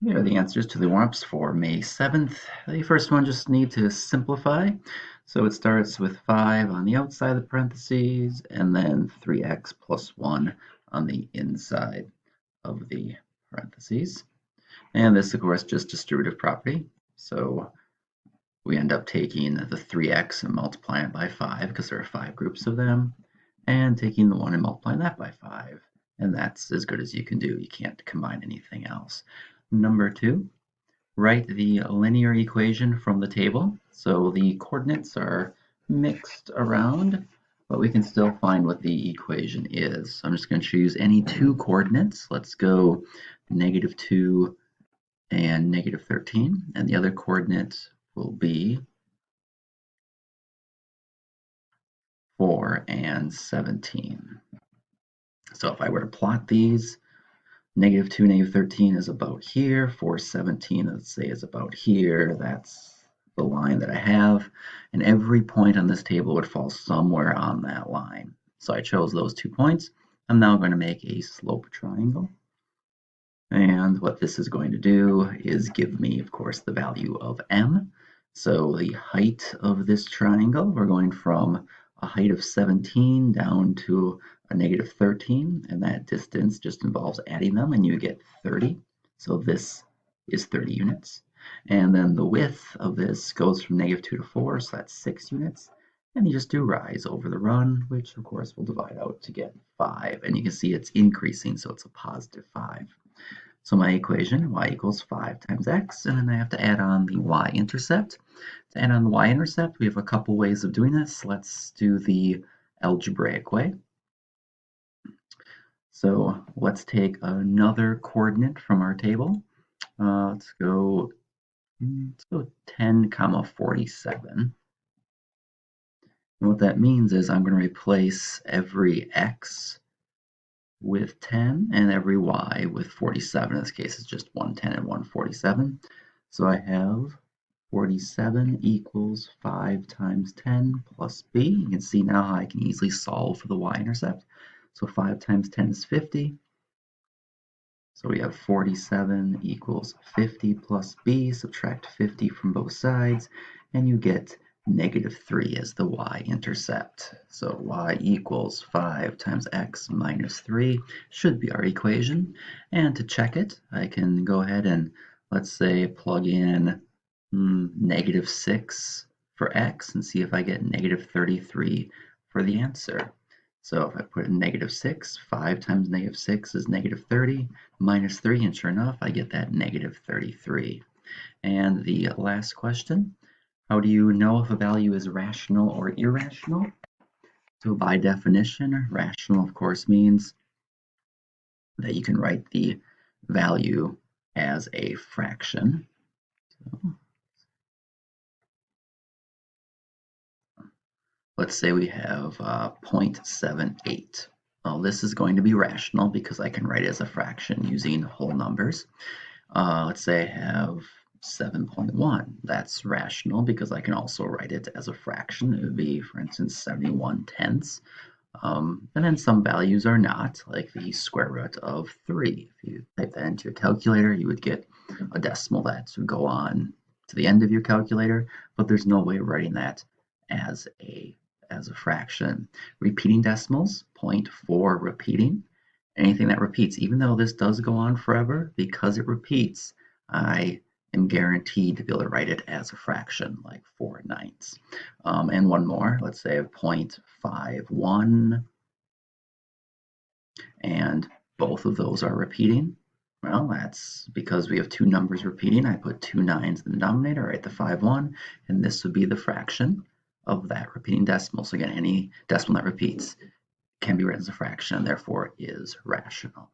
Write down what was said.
Here are the answers to the warm-ups for May 7th. The first one just need to simplify. So it starts with 5 on the outside of the parentheses and then 3x plus 1 on the inside of the parentheses. And this, of course, just distributive property. So we end up taking the 3x and multiplying it by 5 because there are 5 groups of them, and taking the 1 and multiplying that by 5. And that's as good as you can do. You can't combine anything else. Number 2. Write the linear equation from the table. So the coordinates are mixed around, but we can still find what the equation is. So I'm just going to choose any two coordinates. Let's go -2 and -13. And the other coordinate will be 4 and 17. So if I were to plot these, -2, -13 is about here. 4, 17, let's say, is about here. That's the line that I have. And every point on this table would fall somewhere on that line. So I chose those 2 points. I'm now going to make a slope triangle. And what this is going to do is give me, of course, the value of m. So the height of this triangle, we're going from a height of 17 down to a -13, and that distance just involves adding them, and you get 30. So this is 30 units. And then the width of this goes from -2 to 4, so that's 6 units. And you just do rise over the run, which of course will divide out to get 5. And you can see it's increasing, so it's a +5. So my equation, y equals 5 times x, and then I have to add on the y-intercept. To add on the y-intercept, we have a couple ways of doing this. Let's do the algebraic way. So let's take another coordinate from our table. Let's go 10, 47. And what that means is I'm going to replace every x with 10 and every y with 47. In this case, it's just 110 and 147. So I have 47 equals 5 times 10 plus b. You can see now I can easily solve for the y-intercept. So 5 times 10 is 50. So we have 47 equals 50 plus b. Subtract 50 from both sides, and you get -3 as the y-intercept. So y equals 5 times x minus 3 should be our equation. And to check it, I can go ahead and, let's say, plug in -6 for x and see if I get -33 for the answer. So if I put in -6, 5 times -6 is -30, minus 3, and sure enough, I get that -33. And the last question, how do you know if a value is rational or irrational? So by definition, rational, of course, means that you can write the value as a fraction. So, let's say we have 0.78. Well, this is going to be rational because I can write it as a fraction using whole numbers. Let's say I have 7.1. That's rational because I can also write it as a fraction. It would be, for instance, 71 tenths. And then some values are not, like the square root of 3. If you type that into your calculator, you would get a decimal that would go on to the end of your calculator, but there's no way of writing that as a fraction. Repeating decimals, 0.4 repeating. Anything that repeats, even though this does go on forever, because it repeats, I am guaranteed to be able to write it as a fraction, like 4/9. And one more, let's say 0.51, and both of those are repeating. Well, that's because we have two numbers repeating. I put 2 9s in the denominator, write the 5/1, and this would be the fraction of that repeating decimal. So again, any decimal that repeats can be written as a fraction and therefore is rational.